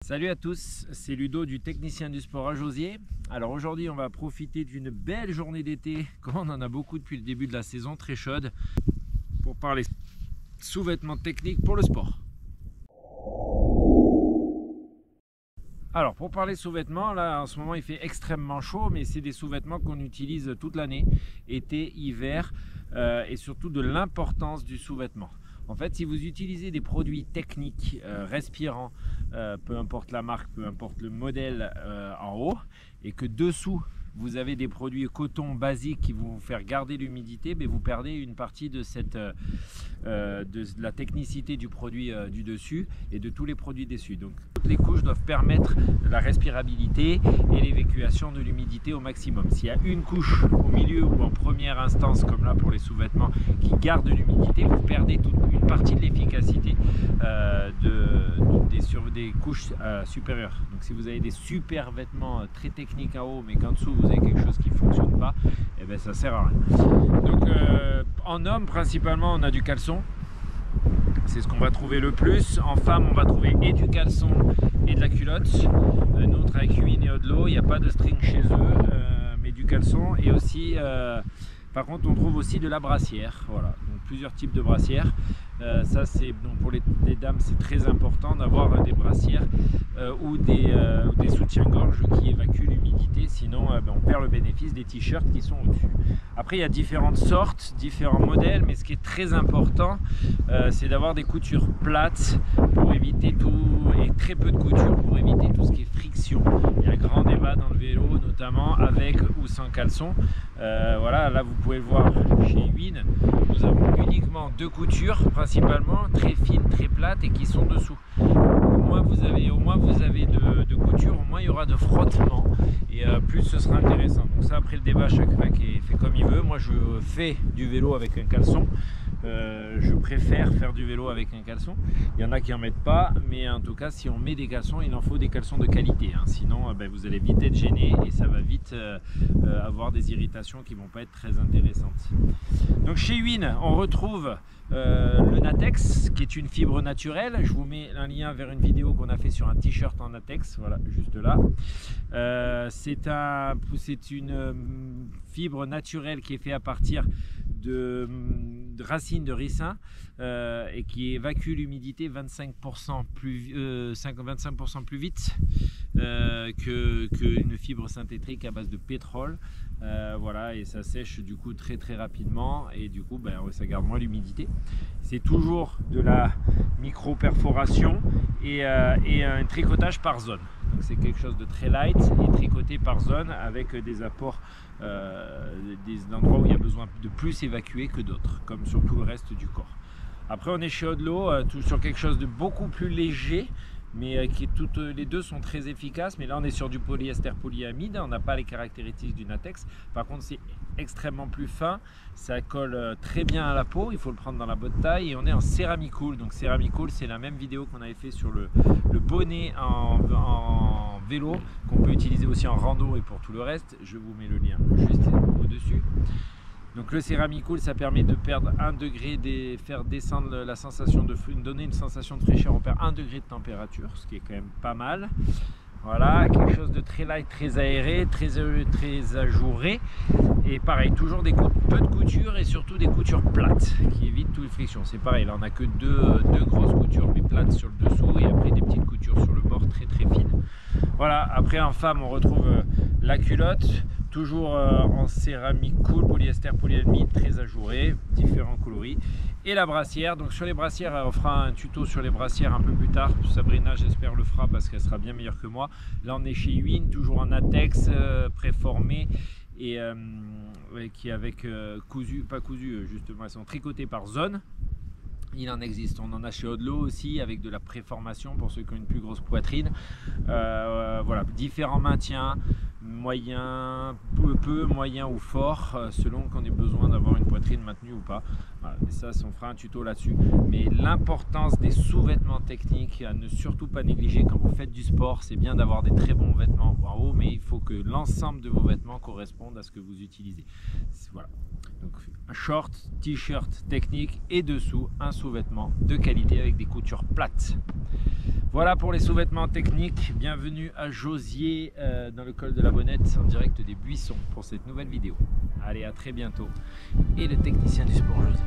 Salut à tous, c'est Ludo du Technicien du Sport à Josier. Alors aujourd'hui on va profiter d'une belle journée d'été, comme on en a beaucoup depuis le début de la saison, très chaude, pour parler sous-vêtements techniques pour le sport. Alors pour parler sous-vêtements, là en ce moment il fait extrêmement chaud, mais c'est des sous-vêtements qu'on utilise toute l'année, été, hiver, et surtout de l'importance du sous-vêtement. En fait, si vous utilisez des produits techniques, respirants, peu importe la marque, peu importe le modèle en haut, et que dessous vous avez des produits coton basiques qui vont vous faire garder l'humidité, mais vous perdez une partie de la technicité du produit du dessus et de tous les produits dessus. Donc toutes les couches doivent permettre la respirabilité et l'évacuation de l'humidité au maximum. S'il y a une couche au milieu ou en première instance, comme là pour les sous-vêtements, qui garde l'humidité, vous perdez une partie de l'efficacité sur des couches supérieures. Donc si vous avez des super vêtements très techniques en haut, mais qu'en dessous vous avez quelque chose qui ne fonctionne pas, et bien ça sert à rien. Donc en homme principalement on a du caleçon, c'est ce qu'on va trouver le plus. En femme on va trouver et du caleçon et de la culotte. Nous on travaille avec Huin et Odlo, il n'y a pas de string chez eux, mais du caleçon. Et aussi par contre on trouve aussi de la brassière, voilà, donc plusieurs types de brassières. Ça c'est donc pour les dames, c'est très important d'avoir des brassières ou des soutiens-gorge qui évacuent l'humidité, sinon on perd le bénéfice des t-shirts qui sont au-dessus. Après il y a différentes sortes, différents modèles, mais ce qui est très important c'est d'avoir des coutures plates pour éviter tout, et très peu de couture pour éviter tout ce qui est friction. Il y a un grand débat dans le vélo, notamment avec ou sans caleçon. Voilà, là vous pouvez le voir chez Huin, nous avons uniquement deux coutures principalement, très fines, très plates et qui sont dessous. Au moins vous avez de couture, au moins il y aura de frottement et plus ce sera intéressant. Donc ça, après le débat, chacun qui fait comme il veut. Moi je fais du vélo avec un caleçon. Je préfère faire du vélo avec un caleçon. Il y en a qui en mettent pas, mais en tout cas si on met des caleçons, il en faut des caleçons de qualité, hein. Sinon vous allez vite être gêné et ça va vite avoir des irritations qui vont pas être très intéressantes. Donc chez Huin on retrouve le Natex, qui est une fibre naturelle. Je vous mets un lien vers une vidéo qu'on a fait sur un t-shirt en Natex, voilà, juste là. C'est une fibre naturelle qui est faite à partir de racines de ricin et qui évacue l'humidité 25% plus vite qu'une fibre synthétique à base de pétrole. Voilà, et ça sèche du coup très rapidement et du coup ça garde moins l'humidité. C'est toujours de la micro perforation et un tricotage par zone. Donc c'est quelque chose de très light et tricoté par zone avec des apports, des endroits où il y a besoin de plus évacuer que d'autres, comme sur tout le reste du corps. Après on est chez Odlo, sur quelque chose de beaucoup plus léger, mais toutes les deux sont très efficaces. Mais là on est sur du polyester polyamide, on n'a pas les caractéristiques du Natex. Par contre c'est extrêmement plus fin, ça colle très bien à la peau, il faut le prendre dans la bonne taille. Et on est en Ceramicool. Donc Ceramicool, c'est la même vidéo qu'on avait fait sur le bonnet en vélo, qu'on peut utiliser aussi en rando et pour tout le reste. Je vous mets le lien juste au-dessus. Donc le Ceramicool, ça permet de perdre 1 degré, faire descendre la sensation de donner une sensation de fraîcheur. On perd 1 degré de température, ce qui est quand même pas mal. Voilà, quelque chose de très light, très aéré, très ajouré. Et pareil, toujours peu de couture et surtout des coutures plates qui évitent toutes les frictions. C'est pareil, là on n'a que deux grosses coutures mais plates sur le dessous et après des petites coutures sur le bord très fines. Voilà, après en femme on retrouve la culotte. Toujours en Ceramicool, polyester polyamide, très ajouré, différents coloris. Et la brassière, donc sur les brassières, on fera un tuto sur les brassières un peu plus tard. Sabrina, j'espère, le fera parce qu'elle sera bien meilleure que moi. Là, on est chez Huin, toujours en Natex, préformé et qui est avec pas cousu, justement, elles sont tricotées par zone. Il en existe, on en a chez Odlo aussi avec de la préformation pour ceux qui ont une plus grosse poitrine. Voilà, différents maintiens. moyen, peu, moyen ou fort, selon qu'on ait besoin d'avoir une poitrine maintenue ou pas. Voilà, et ça, on fera un tuto là-dessus. Mais l'importance des sous-vêtements techniques à ne surtout pas négliger quand vous faites du sport, c'est bien d'avoir des très bons vêtements en haut, mais il faut que l'ensemble de vos vêtements correspondent à ce que vous utilisez. Voilà. Donc un short, t-shirt technique et dessous un sous-vêtement de qualité avec des coutures plates. Voilà pour les sous-vêtements techniques. Bienvenue à Josier dans le col de la Bonnette en direct des Buissons pour cette nouvelle vidéo. Allez, à très bientôt. Et le technicien du sport Josier.